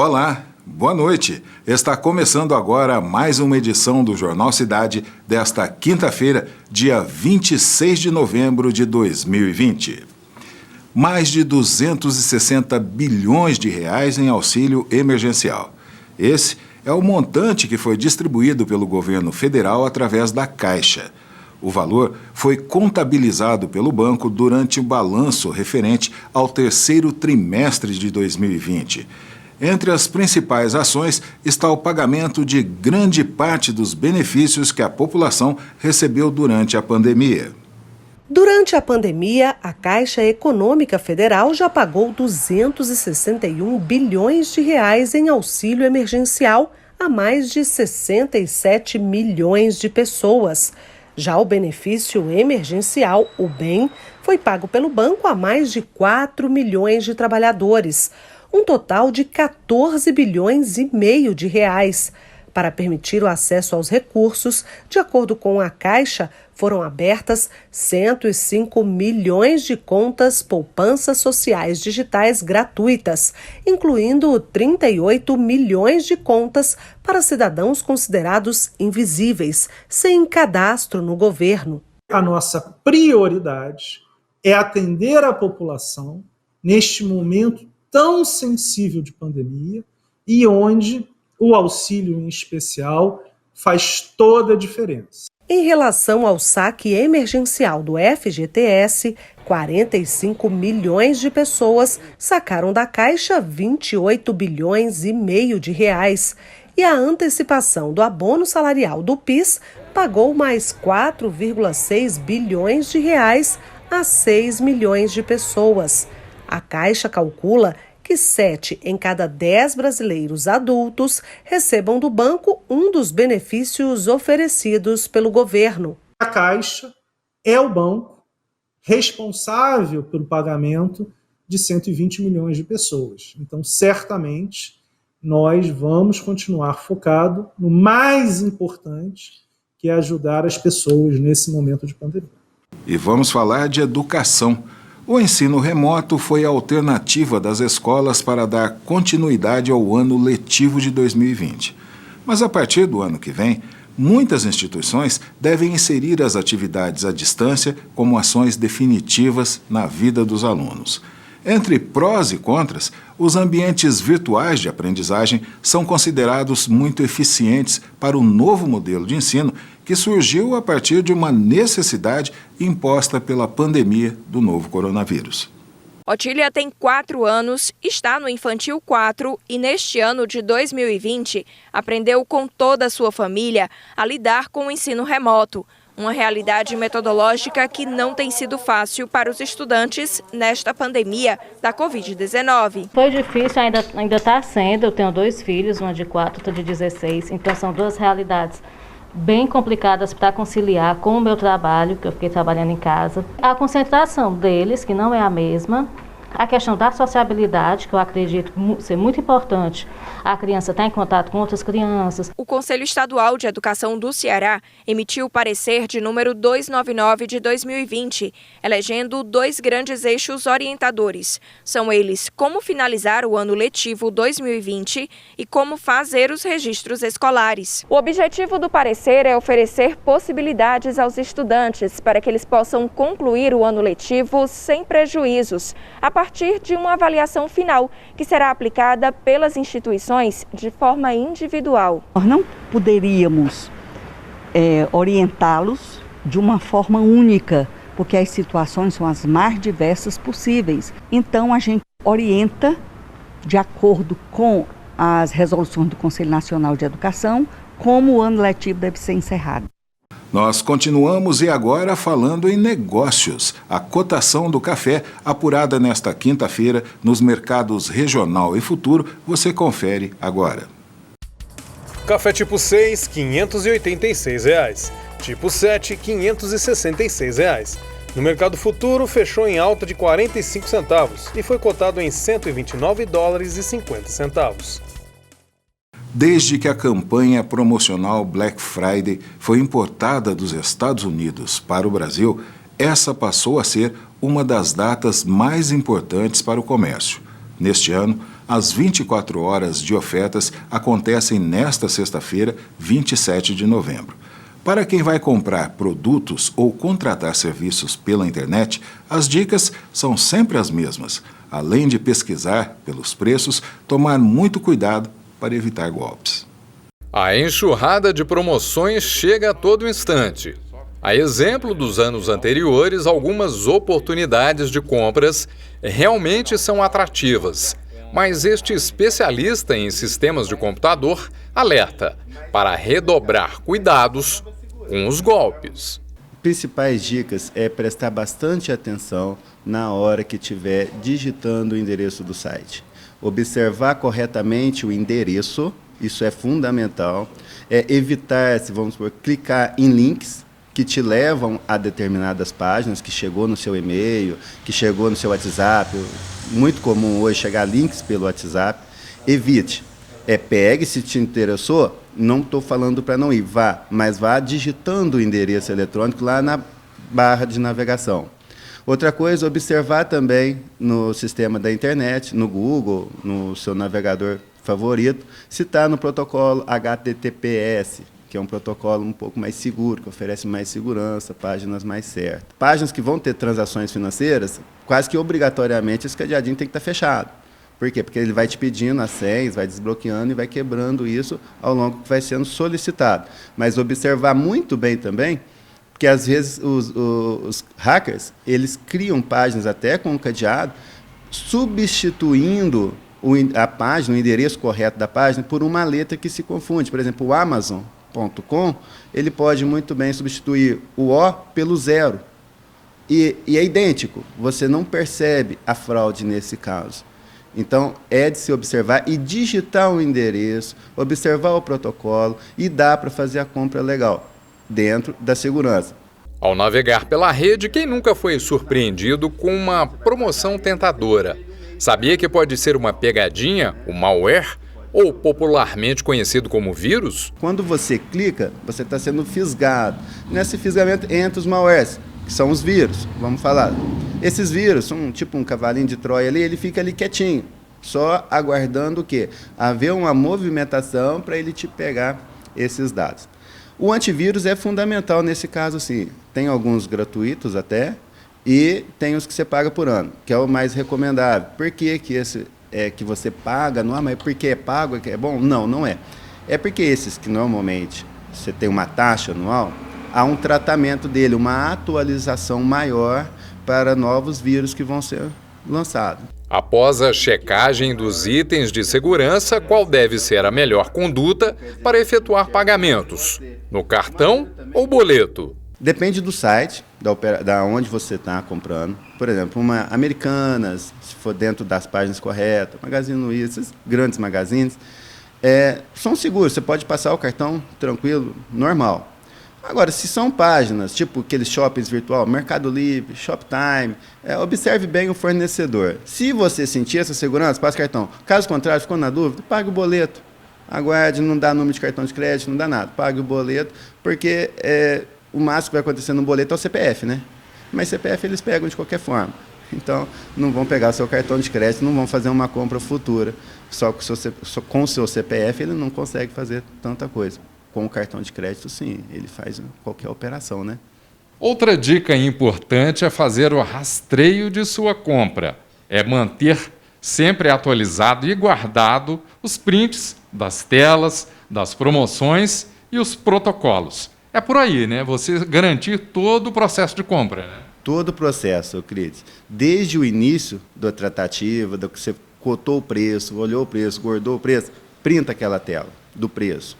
Olá, boa noite. Está começando agora mais uma edição do Jornal Cidade desta quinta-feira, dia 26 de novembro de 2020. Mais de 260 bilhões de reais em auxílio emergencial. Esse é o montante que foi distribuído pelo governo federal através da Caixa. O valor foi contabilizado pelo banco durante o balanço referente ao terceiro trimestre de 2020. Entre as principais ações está o pagamento de grande parte dos benefícios que a população recebeu durante a pandemia. Durante a pandemia, a Caixa Econômica Federal já pagou 261 bilhões de reais em auxílio emergencial a mais de 67 milhões de pessoas. Já o benefício emergencial, o BEM, foi pago pelo banco a mais de 4 milhões de trabalhadores, um total de 14 bilhões e meio de reais. Para permitir o acesso aos recursos, de acordo com a Caixa, foram abertas 105 milhões de contas poupanças sociais digitais gratuitas, incluindo 38 milhões de contas para cidadãos considerados invisíveis, sem cadastro no governo. A nossa prioridade é atender a população neste momento tão sensível de pandemia e onde o auxílio em especial faz toda a diferença. Em relação ao saque emergencial do FGTS, 45 milhões de pessoas sacaram da Caixa 28 bilhões e meio de reais. E a antecipação do abono salarial do PIS pagou mais 4,6 bilhões de reais a 6 milhões de pessoas. A Caixa calcula que 7 em cada 10 brasileiros adultos recebam do banco um dos benefícios oferecidos pelo governo. A Caixa é o banco responsável pelo pagamento de 120 milhões de pessoas. Então, certamente, nós vamos continuar focado no mais importante, que é ajudar as pessoas nesse momento de pandemia. E vamos falar de educação. O ensino remoto foi a alternativa das escolas para dar continuidade ao ano letivo de 2020. Mas a partir do ano que vem, muitas instituições devem inserir as atividades à distância como ações definitivas na vida dos alunos. Entre prós e contras, os ambientes virtuais de aprendizagem são considerados muito eficientes para o novo modelo de ensino que surgiu a partir de uma necessidade imposta pela pandemia do novo coronavírus. Otília tem 4 anos, está no Infantil 4 e neste ano de 2020 aprendeu com toda a sua família a lidar com o ensino remoto. Uma realidade metodológica que não tem sido fácil para os estudantes nesta pandemia da Covid-19. Foi difícil, ainda está sendo. Eu tenho 2 filhos, uma de 4, outra de 16. Então são 2 realidades bem complicadas para conciliar com o meu trabalho, que eu fiquei trabalhando em casa. A concentração deles, que não é a mesma. A questão da sociabilidade, que eu acredito ser muito importante, a criança estar em contato com outras crianças. O Conselho Estadual de Educação do Ceará emitiu o parecer de número 299 de 2020, elegendo 2 grandes eixos orientadores. São eles como finalizar o ano letivo 2020 e como fazer os registros escolares. O objetivo do parecer é oferecer possibilidades aos estudantes para que eles possam concluir o ano letivo sem prejuízos, a partir de uma avaliação final, que será aplicada pelas instituições de forma individual. Nós não poderíamos orientá-los de uma forma única, porque as situações são as mais diversas possíveis. Então, a gente orienta de acordo com as resoluções do Conselho Nacional de Educação, como o ano letivo deve ser encerrado. Nós continuamos e agora falando em negócios. A cotação do café, apurada nesta quinta-feira nos mercados Regional e Futuro, você confere agora. Café tipo 6, R$ 586. Tipo 7, R$ 566. No mercado futuro, fechou em alta de 45 centavos e foi cotado em $129,50. Desde que a campanha promocional Black Friday foi importada dos Estados Unidos para o Brasil, essa passou a ser uma das datas mais importantes para o comércio. Neste ano, As 24 horas de ofertas acontecem nesta sexta-feira, 27 de novembro. Para quem vai comprar produtos ou contratar serviços pela internet, as dicas são sempre as mesmas. Além de pesquisar pelos preços, tomar muito cuidado para evitar golpes. A enxurrada de promoções chega a todo instante. A exemplo dos anos anteriores, algumas oportunidades de compras realmente são atrativas. Mas este especialista em sistemas de computador alerta para redobrar cuidados com os golpes. Principais dicas é prestar bastante atenção na hora que estiver digitando o endereço do site. Observar corretamente o endereço, isso é fundamental. Evitar, se vamos supor, clicar em links que te levam a determinadas páginas, que chegou no seu e-mail, que chegou no seu WhatsApp. Muito comum hoje chegar links pelo WhatsApp. Evite. Pegue, se te interessou, não estou falando para não ir, vá, mas vá digitando o endereço eletrônico lá na barra de navegação. Outra coisa, observar também no sistema da internet, no Google, no seu navegador favorito, se está no protocolo HTTPS, que é um protocolo um pouco mais seguro, que oferece mais segurança, páginas mais certas. Páginas que vão ter transações financeiras, quase que obrigatoriamente esse cadeadinho tem que estar fechado. Por quê? Porque ele vai te pedindo as senhas, vai desbloqueando e vai quebrando isso ao longo que vai sendo solicitado. Mas observar muito bem também, porque às vezes os hackers, eles criam páginas até com o cadeado, substituindo a página, o endereço correto da página, por uma letra que se confunde. Por exemplo, o Amazon.com, ele pode muito bem substituir o O pelo 0. E é idêntico, você não percebe a fraude nesse caso. Então, é de se observar e digitar o endereço, observar o protocolo e dá para fazer a compra legal, dentro da segurança. Ao navegar pela rede, quem nunca foi surpreendido com uma promoção tentadora? Sabia que pode ser uma pegadinha, o malware, ou popularmente conhecido como vírus? Quando você clica, você está sendo fisgado. Nesse fisgamento entra os malwares, que são os vírus, vamos falar. Esses vírus são tipo um cavalinho de Troia ali, ele fica ali quietinho, só aguardando o quê? Haver uma movimentação para ele te pegar esses dados. O antivírus é fundamental nesse caso, sim. Tem alguns gratuitos até, e tem os que você paga por ano, que é o mais recomendável. Por que esse que você paga anual? Mas porque é pago é que é bom? Não, não é. É porque esses que normalmente você tem uma taxa anual, há um tratamento dele, uma atualização maior para novos vírus que vão ser lançados. Após a checagem dos itens de segurança, qual deve ser a melhor conduta para efetuar pagamentos? No cartão ou boleto? Depende do site, da onde você está comprando. Por exemplo, uma Americanas, se for dentro das páginas corretas, Magazine Luiza, esses grandes magazines, são seguros, você pode passar o cartão tranquilo, normal. Agora, se são páginas, tipo aqueles shoppings virtual, Mercado Livre, Shoptime, observe bem o fornecedor. Se você sentir essa segurança, passe cartão. Caso contrário, ficou na dúvida, pague o boleto. Aguarde, não dá número de cartão de crédito, não dá nada. Pague o boleto, porque o máximo que vai acontecer no boleto é o CPF, né? Mas CPF eles pegam de qualquer forma. Então, não vão pegar seu cartão de crédito, não vão fazer uma compra futura. Só com o seu CPF ele não consegue fazer tanta coisa. Com o cartão de crédito, sim, ele faz qualquer operação, né? Outra dica importante é fazer o rastreio de sua compra. É manter sempre atualizado e guardado os prints das telas, das promoções e os protocolos. É por aí, né? Você garantir todo o processo de compra, né? Todo o processo, Euclides. Desde o início da tratativa, do que você cotou o preço, olhou o preço, guardou o preço, printa aquela tela do preço.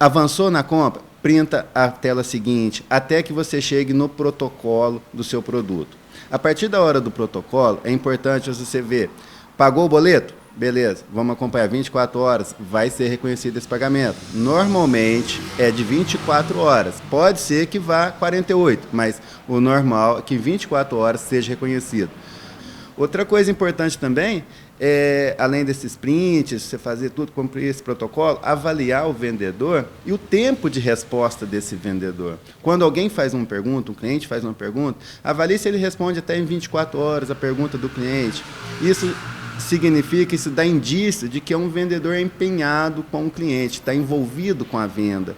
Avançou na compra, printa a tela seguinte, até que você chegue no protocolo do seu produto. A partir da hora do protocolo, é importante você ver, pagou o boleto? Beleza, vamos acompanhar 24 horas, vai ser reconhecido esse pagamento. Normalmente é de 24 horas, pode ser que vá 48, mas o normal é que 24 horas seja reconhecido. Outra coisa importante também além desses prints, você fazer tudo, cumprir esse protocolo, avaliar o vendedor e o tempo de resposta desse vendedor. Quando alguém faz uma pergunta, um cliente faz uma pergunta, avalie se ele responde até em 24 horas a pergunta do cliente. Isso significa, isso dá indício de que é um vendedor empenhado com o cliente, está envolvido com a venda.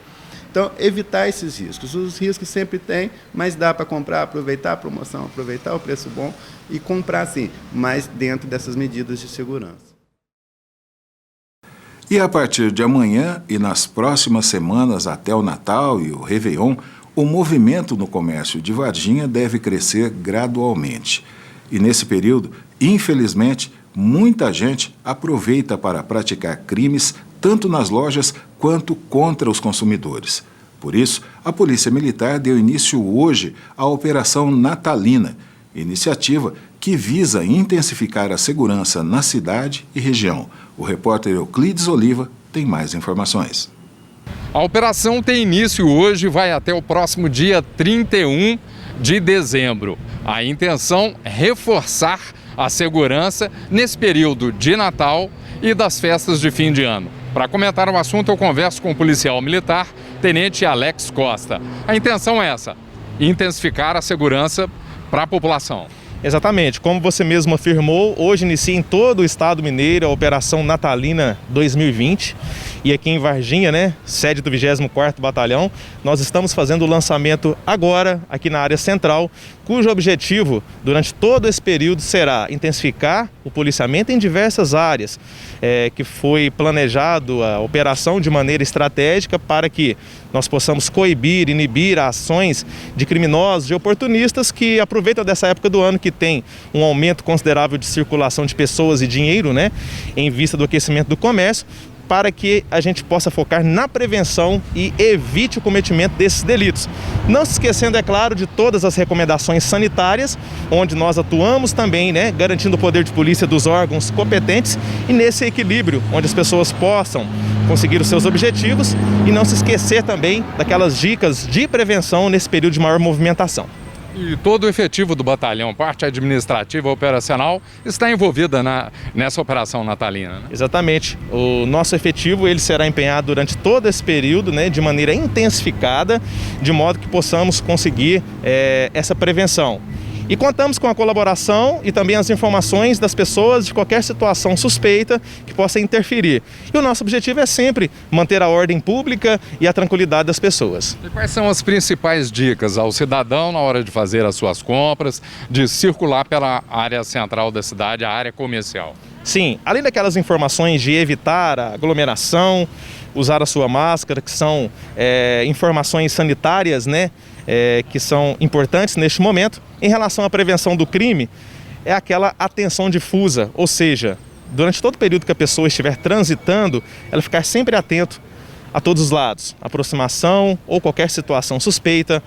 Então, evitar esses riscos. Os riscos sempre tem, mas dá para comprar, aproveitar a promoção, aproveitar o preço bom e comprar sim, mas dentro dessas medidas de segurança. E a partir de amanhã e nas próximas semanas até o Natal e o Réveillon, o movimento no comércio de Varginha deve crescer gradualmente. E nesse período, infelizmente, muita gente aproveita para praticar crimes tanto nas lojas quanto contra os consumidores. Por isso, a Polícia Militar deu início hoje à Operação Natalina, iniciativa que visa intensificar a segurança na cidade e região. O repórter Euclides Oliva tem mais informações. A operação tem início hoje e vai até o próximo dia 31 de dezembro. A intenção é reforçar a segurança nesse período de Natal e das festas de fim de ano. Para comentar o assunto, eu converso com o policial militar, Tenente Alex Costa. A intenção é essa, intensificar a segurança para a população. Exatamente, como você mesmo afirmou, hoje inicia em todo o estado mineiro a Operação Natalina 2020 e aqui em Varginha, sede do 24º Batalhão, nós estamos fazendo o lançamento agora aqui na área central, cujo objetivo durante todo esse período será intensificar o policiamento em diversas áreas, que foi planejado a operação de maneira estratégica para que nós possamos coibir, inibir ações de criminosos, de oportunistas que aproveitam dessa época do ano que tem um aumento considerável de circulação de pessoas e dinheiro, em vista do aquecimento do comércio, para que a gente possa focar na prevenção e evite o cometimento desses delitos. Não se esquecendo, é claro, de todas as recomendações sanitárias, onde nós atuamos também, garantindo o poder de polícia dos órgãos competentes e nesse equilíbrio, onde as pessoas possam conseguir os seus objetivos e não se esquecer também daquelas dicas de prevenção nesse período de maior movimentação. E todo o efetivo do batalhão, parte administrativa operacional, está envolvida nessa operação natalina, Exatamente. O nosso efetivo ele será empenhado durante todo esse período, de maneira intensificada, de modo que possamos conseguir essa prevenção. E contamos com a colaboração e também as informações das pessoas de qualquer situação suspeita que possa interferir. E o nosso objetivo é sempre manter a ordem pública e a tranquilidade das pessoas. E quais são as principais dicas ao cidadão na hora de fazer as suas compras, de circular pela área central da cidade, a área comercial? Sim, além daquelas informações de evitar a aglomeração, usar a sua máscara, que são informações sanitárias, que são importantes neste momento. Em relação à prevenção do crime, é aquela atenção difusa, ou seja, durante todo o período que a pessoa estiver transitando, ela ficar sempre atento a todos os lados, aproximação ou qualquer situação suspeita.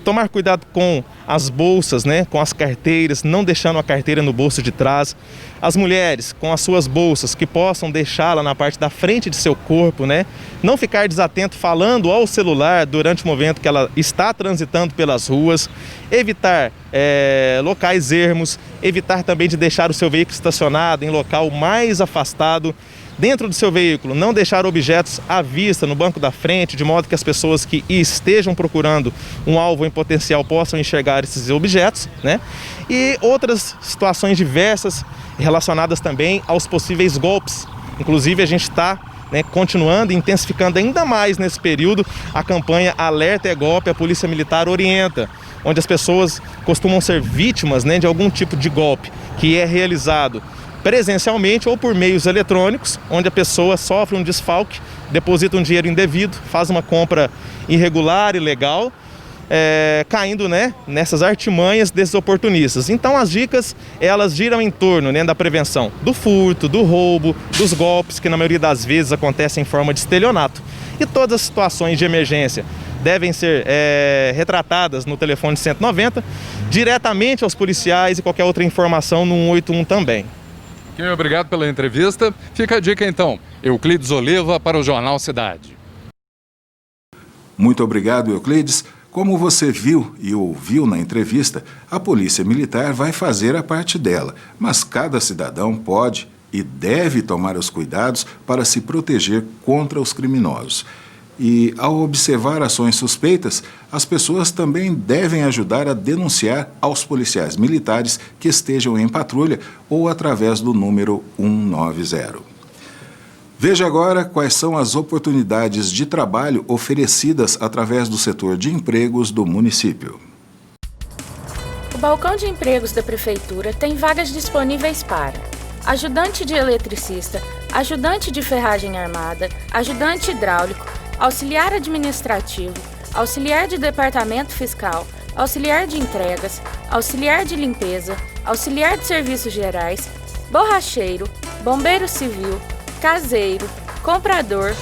Tomar cuidado com as bolsas, com as carteiras, não deixando a carteira no bolso de trás. As mulheres com as suas bolsas, que possam deixá-la na parte da frente de seu corpo, Não ficar desatento falando ao celular durante o momento que ela está transitando pelas ruas. Evitar locais ermos, evitar também de deixar o seu veículo estacionado em local mais afastado. Dentro do seu veículo, não deixar objetos à vista no banco da frente, de modo que as pessoas que estejam procurando um alvo em potencial possam enxergar esses objetos, E outras situações diversas relacionadas também aos possíveis golpes. Inclusive, a gente está continuando e intensificando ainda mais nesse período a campanha Alerta é Golpe, a Polícia Militar orienta, onde as pessoas costumam ser vítimas de algum tipo de golpe que é realizado presencialmente ou por meios eletrônicos, onde a pessoa sofre um desfalque, deposita um dinheiro indevido, faz uma compra irregular, ilegal, caindo nessas artimanhas desses oportunistas. Então as dicas, elas giram em torno da prevenção do furto, do roubo, dos golpes, que na maioria das vezes acontecem em forma de estelionato. E todas as situações de emergência devem ser retratadas no telefone 190, diretamente aos policiais e qualquer outra informação no 181 também. Obrigado pela entrevista. Fica a dica então, Euclides Oliva para o Jornal Cidade. Muito obrigado, Euclides. Como você viu e ouviu na entrevista, a Polícia Militar vai fazer a parte dela, mas cada cidadão pode e deve tomar os cuidados para se proteger contra os criminosos. E, ao observar ações suspeitas, as pessoas também devem ajudar a denunciar aos policiais militares que estejam em patrulha ou através do número 190. Veja agora quais são as oportunidades de trabalho oferecidas através do setor de empregos do município. O balcão de empregos da Prefeitura tem vagas disponíveis para ajudante de eletricista, ajudante de ferragem armada, ajudante hidráulico, auxiliar administrativo, auxiliar de departamento fiscal, auxiliar de entregas, auxiliar de limpeza, auxiliar de serviços gerais, borracheiro, bombeiro civil, caseiro, comprador,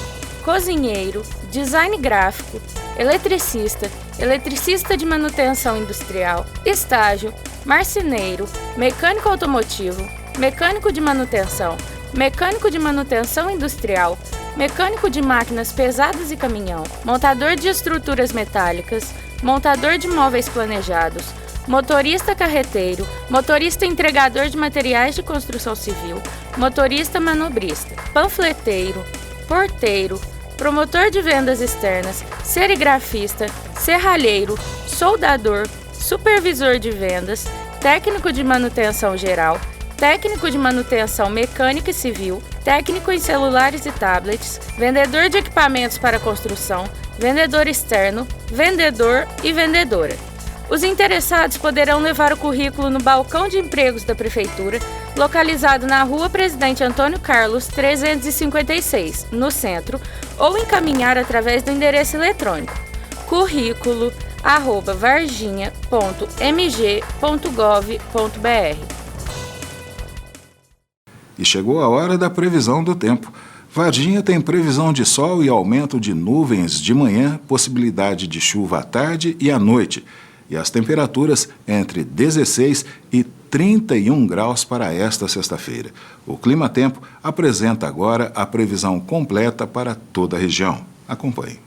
cozinheiro, design gráfico, eletricista, eletricista de manutenção industrial, estágio, marceneiro, mecânico automotivo, mecânico de manutenção industrial, mecânico de máquinas pesadas e caminhão, montador de estruturas metálicas, montador de móveis planejados, motorista carreteiro, motorista entregador de materiais de construção civil, motorista manobrista, panfleteiro, porteiro, promotor de vendas externas, serigrafista, serralheiro, soldador, supervisor de vendas, técnico de manutenção geral, técnico de manutenção mecânica e civil, técnico em celulares e tablets, vendedor de equipamentos para construção, vendedor externo, vendedor e vendedora. Os interessados poderão levar o currículo no balcão de empregos da Prefeitura, localizado na Rua Presidente Antônio Carlos, 356, no centro, ou encaminhar através do endereço eletrônico currículo@varginha.mg.gov.br. E chegou a hora da previsão do tempo. Varginha tem previsão de sol e aumento de nuvens de manhã, possibilidade de chuva à tarde e à noite. E as temperaturas entre 16 e 31 graus para esta sexta-feira. O Clima Tempo apresenta agora a previsão completa para toda a região. Acompanhe.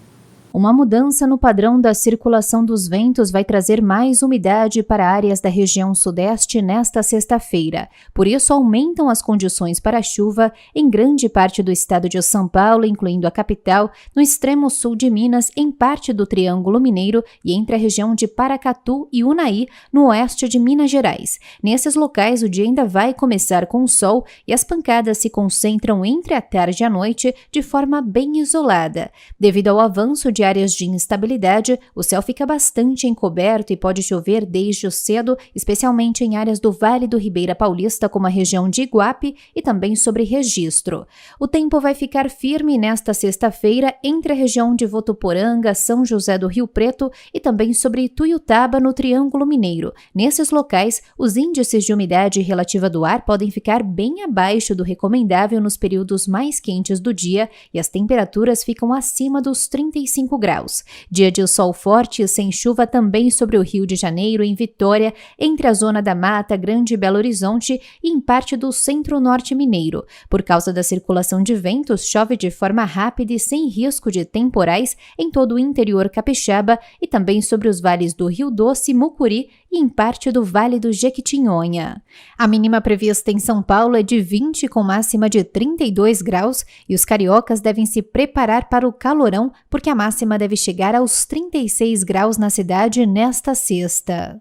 Uma mudança no padrão da circulação dos ventos vai trazer mais umidade para áreas da região sudeste nesta sexta-feira. Por isso, aumentam as condições para chuva em grande parte do estado de São Paulo, incluindo a capital, no extremo sul de Minas, em parte do Triângulo Mineiro e entre a região de Paracatu e Unaí, no oeste de Minas Gerais. Nesses locais, o dia ainda vai começar com sol e as pancadas se concentram entre a tarde e a noite de forma bem isolada. Devido ao avanço de áreas de instabilidade, o céu fica bastante encoberto e pode chover desde cedo, especialmente em áreas do Vale do Ribeira Paulista, como a região de Iguape e também sobre Registro. O tempo vai ficar firme nesta sexta-feira entre a região de Votuporanga, São José do Rio Preto e também sobre Ituiutaba, no Triângulo Mineiro. Nesses locais, os índices de umidade relativa do ar podem ficar bem abaixo do recomendável nos períodos mais quentes do dia e as temperaturas ficam acima dos 35 graus. Dia de sol forte e sem chuva também sobre o Rio de Janeiro, em Vitória, entre a zona da Mata, Grande Belo Horizonte e em parte do centro-norte mineiro. Por causa da circulação de ventos, chove de forma rápida e sem risco de temporais em todo o interior capixaba e também sobre os vales do Rio Doce, Mucuri e em parte do Vale do Jequitinhonha. A mínima prevista em São Paulo é de 20, com máxima de 32 graus, e os cariocas devem se preparar para o calorão, porque a máxima deve chegar aos 36 graus na cidade nesta sexta.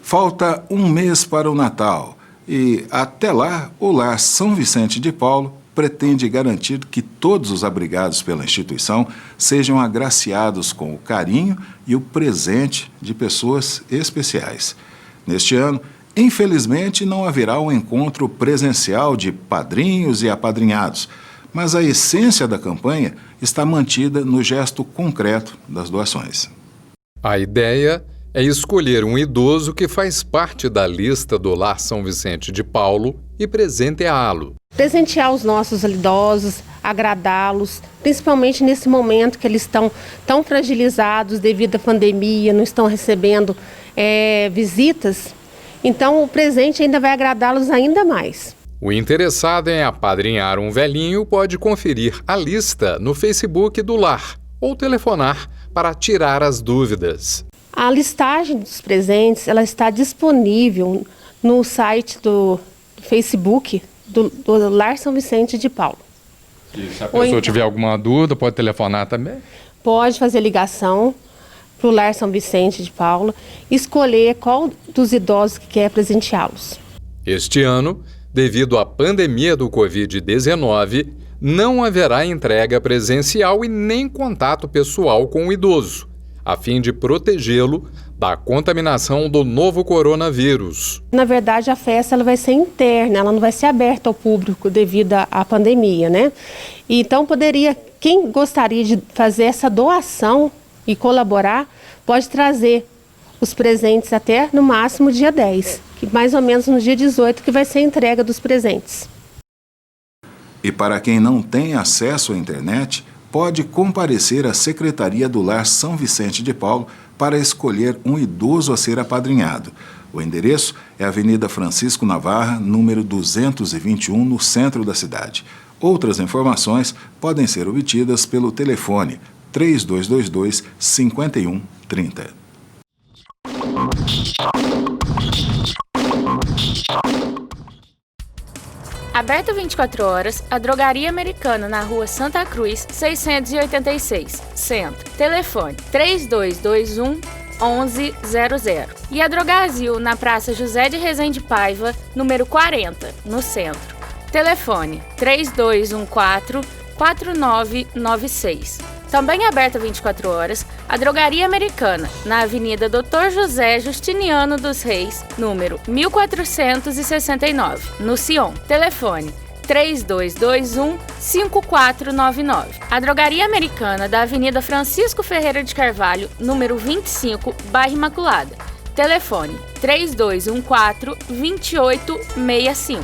Falta um mês para o Natal e, até lá, o Lar São Vicente de Paulo pretende garantir que todos os abrigados pela instituição sejam agraciados com o carinho e o presente de pessoas especiais. Neste ano, infelizmente, não haverá um encontro presencial de padrinhos e apadrinhados, mas a essência da campanha está mantida no gesto concreto das doações. A ideia é escolher um idoso que faz parte da lista do Lar São Vicente de Paulo e presenteá-lo. Presentear os nossos idosos, agradá-los, principalmente nesse momento que eles estão tão fragilizados devido à pandemia, não estão recebendo visitas. Então o presente ainda vai agradá-los ainda mais. O interessado em apadrinhar um velhinho pode conferir a lista no Facebook do Lar ou telefonar para tirar as dúvidas. A listagem dos presentes ela está disponível no site do Facebook do Lar São Vicente de Paulo. E se a pessoa tiver alguma dúvida, pode telefonar também? pode fazer ligação para o Lar São Vicente de Paula, escolher qual dos idosos que quer presenteá-los. Este ano, devido à pandemia do Covid-19, não haverá entrega presencial e nem contato pessoal com o idoso, a fim de protegê-lo da contaminação do novo coronavírus. Na verdade, a festa ela vai ser interna, ela não vai ser aberta ao público devido à pandemia, né? Então, quem gostaria de fazer essa doação e colaborar, pode trazer os presentes até no máximo dia 10, que mais ou menos no dia 18 que vai ser a entrega dos presentes. E para quem não tem acesso à internet, pode comparecer à Secretaria do Lar São Vicente de Paulo para escolher um idoso a ser apadrinhado. O endereço é a Avenida Francisco Navarra, número 221, no centro da cidade. Outras informações podem ser obtidas pelo telefone 3222-5130. Aberta 24 horas, a Drogaria Americana na Rua Santa Cruz, 686, Centro. Telefone 3221-1100. E a Drogazil na Praça José de Rezende Paiva, número 40, no Centro. Telefone 3214-4996. Também aberta 24 horas, a Drogaria Americana, na Avenida Dr. José Justiniano dos Reis, número 1469, no Sion. Telefone 3221-5499. A Drogaria Americana da Avenida Francisco Ferreira de Carvalho, número 25, bairro Imaculada. Telefone 3214-2865.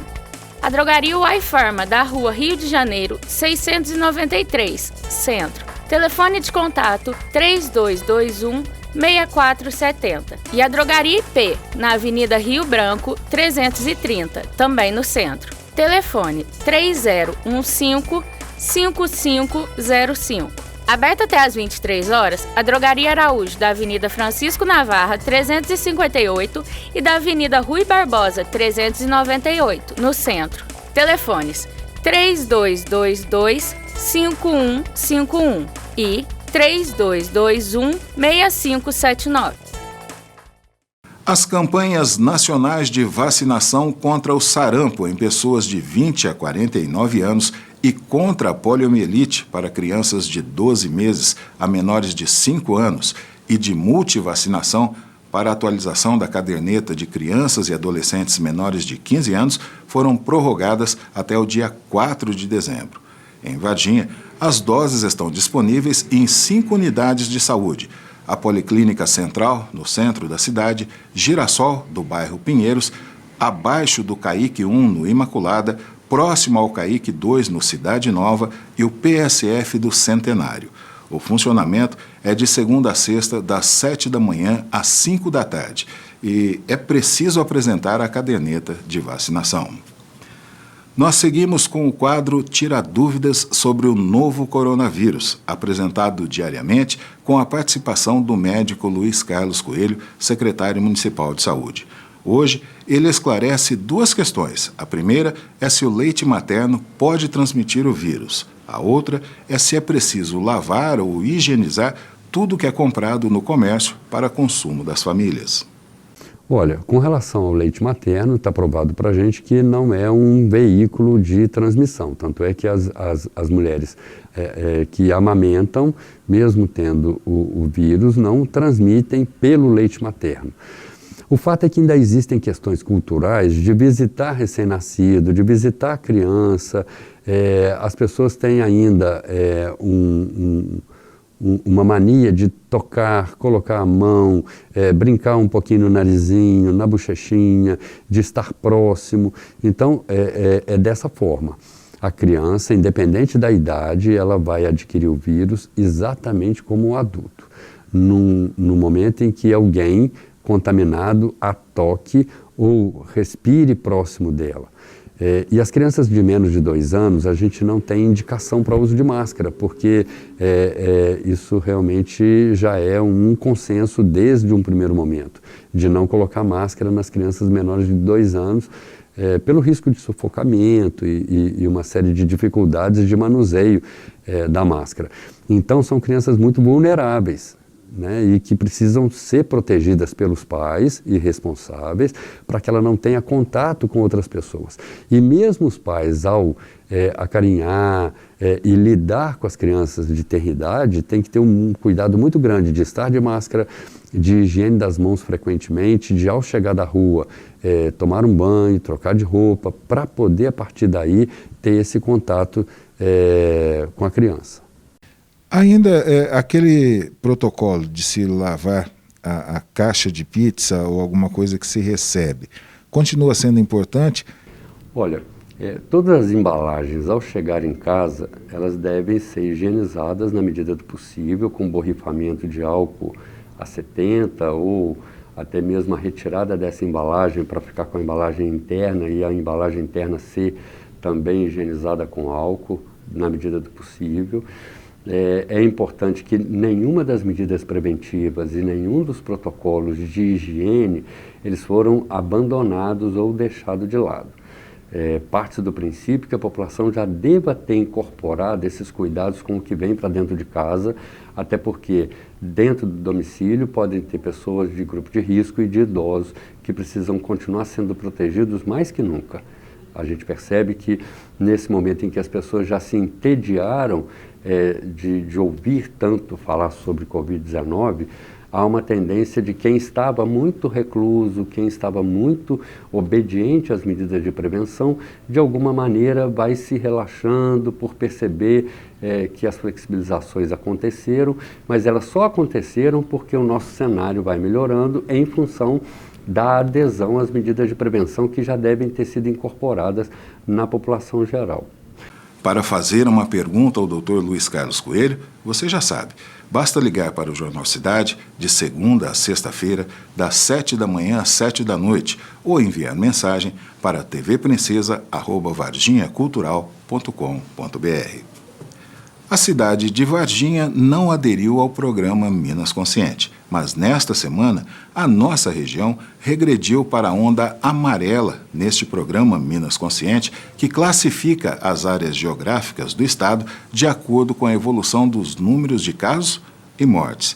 A Drogaria Uai Farma da Rua Rio de Janeiro, 693, Centro. Telefone de contato 3221-6470. E a Drogaria IP, na Avenida Rio Branco, 330, também no centro. Telefone 3015-5505. Aberta até às 23 horas, a Drogaria Araújo, da Avenida Francisco Navarra, 358 e da Avenida Rui Barbosa, 398, no centro. Telefones 3222-5151 e 3221-6579. As campanhas nacionais de vacinação contra o sarampo em pessoas de 20 a 49 anos e contra a poliomielite para crianças de 12 meses a menores de 5 anos e de multivacinação para a atualização da caderneta de crianças e adolescentes menores de 15 anos foram prorrogadas até o dia 4 de dezembro. Em Varginha, as doses estão disponíveis em 5 unidades de saúde: a Policlínica Central, no centro da cidade, Girassol, do bairro Pinheiros, abaixo do CAIC 1, no Imaculada, próximo ao CAIC 2, no Cidade Nova, e o PSF do Centenário. O funcionamento é de segunda a sexta, das 7 da manhã às 5 da tarde, e é preciso apresentar a caderneta de vacinação. Nós seguimos com o quadro Tira Dúvidas sobre o novo coronavírus, apresentado diariamente com a participação do médico Luiz Carlos Coelho, secretário municipal de saúde. Hoje, ele esclarece 2 questões. A primeira é se o leite materno pode transmitir o vírus. A outra é se é preciso lavar ou higienizar tudo que é comprado no comércio para consumo das famílias. Olha, com relação ao leite materno, está provado para a gente que não é um veículo de transmissão. Tanto é que as mulheres que amamentam, mesmo tendo o vírus, não transmitem pelo leite materno. O fato é que ainda existem questões culturais de visitar recém-nascido, de visitar a criança. As pessoas têm ainda uma mania de tocar, colocar a mão, brincar um pouquinho no narizinho, na bochechinha, de estar próximo. Então, é dessa forma. A criança, independente da idade, ela vai adquirir o vírus exatamente como o adulto. No momento em que alguém contaminado a toque ou respire próximo dela. E as crianças de menos de 2 anos, a gente não tem indicação para uso de máscara, porque isso realmente já é um consenso desde um primeiro momento, de não colocar máscara nas crianças menores de 2 anos, pelo risco de sufocamento e uma série de dificuldades de manuseio da máscara. Então, são crianças muito vulneráveis, né, e que precisam ser protegidas pelos pais e responsáveis para que ela não tenha contato com outras pessoas. E mesmo os pais, ao acarinhar e lidar com as crianças de tenra idade, tem que ter um cuidado muito grande de estar de máscara, de higiene das mãos frequentemente, de ao chegar da rua tomar um banho, trocar de roupa, para poder a partir daí ter esse contato com a criança. Ainda aquele protocolo de se lavar a caixa de pizza ou alguma coisa que se recebe, continua sendo importante? Olha, todas as embalagens ao chegar em casa, elas devem ser higienizadas na medida do possível, com borrifamento de álcool a 70 ou até mesmo a retirada dessa embalagem para ficar com a embalagem interna e a embalagem interna ser também higienizada com álcool na medida do possível. É importante que nenhuma das medidas preventivas e nenhum dos protocolos de higiene, eles foram abandonados ou deixados de lado. Parte do princípio que a população já deva ter incorporado esses cuidados com o que vem para dentro de casa, até porque dentro do domicílio podem ter pessoas de grupo de risco e de idosos que precisam continuar sendo protegidos mais que nunca. A gente percebe que nesse momento em que as pessoas já se entediaram de ouvir tanto falar sobre Covid-19, há uma tendência de quem estava muito recluso, quem estava muito obediente às medidas de prevenção, de alguma maneira vai se relaxando por perceber que as flexibilizações aconteceram, mas elas só aconteceram porque o nosso cenário vai melhorando em função da adesão às medidas de prevenção que já devem ter sido incorporadas na população geral. Para fazer uma pergunta ao Dr. Luiz Carlos Coelho, você já sabe, basta ligar para o Jornal Cidade de segunda a sexta-feira, das 7 da manhã às 7 da noite, ou enviar mensagem para tvprincesa@varginhacultural.com.br. A cidade de Varginha não aderiu ao programa Minas Consciente, mas nesta semana a nossa região regrediu para a onda amarela neste programa Minas Consciente, que classifica as áreas geográficas do estado de acordo com a evolução dos números de casos e mortes.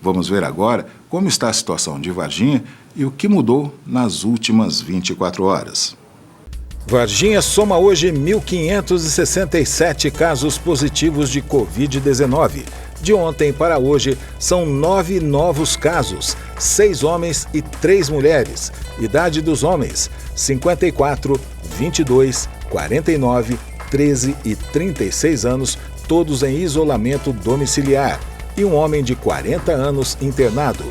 Vamos ver agora como está a situação de Varginha e o que mudou nas últimas 24 horas. Varginha soma hoje 1.567 casos positivos de Covid-19. De ontem para hoje, são 9 novos casos, 6 homens e 3 mulheres. Idade dos homens, 54, 22, 49, 13 e 36 anos, todos em isolamento domiciliar. E um homem de 40 anos internado.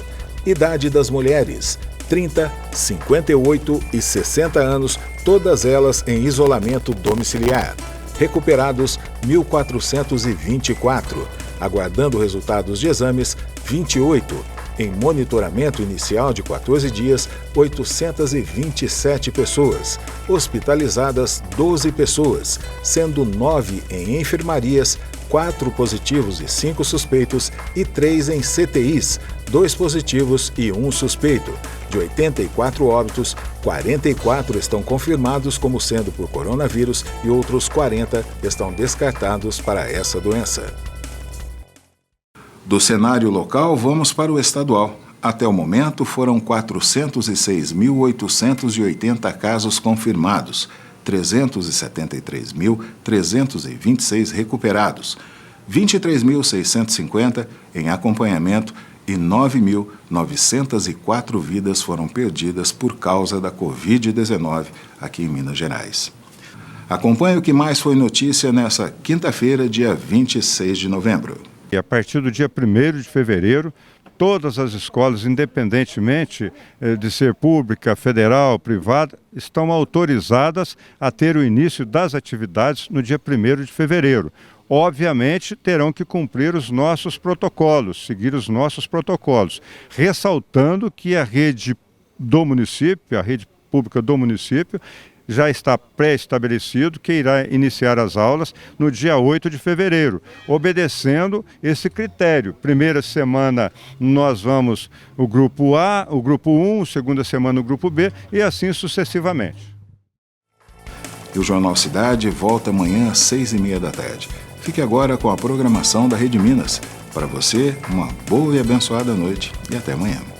Idade das mulheres, 30, 58 e 60 anos, todas elas em isolamento domiciliar. Recuperados, 1.424. Aguardando resultados de exames, 28. Em monitoramento inicial de 14 dias, 827 pessoas. Hospitalizadas, 12 pessoas, sendo 9 em enfermarias, 4 positivos e 5 suspeitos e 3 em CTIs, 2 positivos e 1 suspeito. De 84 óbitos, 44 estão confirmados como sendo por coronavírus e outros 40 estão descartados para essa doença. Do cenário local, vamos para o estadual. Até o momento, foram 406.880 casos confirmados, 373.326 recuperados, 23.650 em acompanhamento e 9.904 vidas foram perdidas por causa da Covid-19 aqui em Minas Gerais. Acompanhe o que mais foi notícia nessa quinta-feira, dia 26 de novembro. E a partir do dia 1º de fevereiro, todas as escolas, independentemente de ser pública, federal, privada, estão autorizadas a ter o início das atividades no dia 1º de fevereiro. Obviamente, terão que cumprir os nossos protocolos, seguir os nossos protocolos, ressaltando que a rede do município, a rede pública do município, já está pré-estabelecido que irá iniciar as aulas no dia 8 de fevereiro, obedecendo esse critério. Primeira semana nós vamos o grupo A, o grupo 1, segunda semana o grupo B e assim sucessivamente. E o Jornal Cidade volta amanhã às 6h30 da tarde. Fique agora com a programação da Rede Minas. Para você, uma boa e abençoada noite e até amanhã.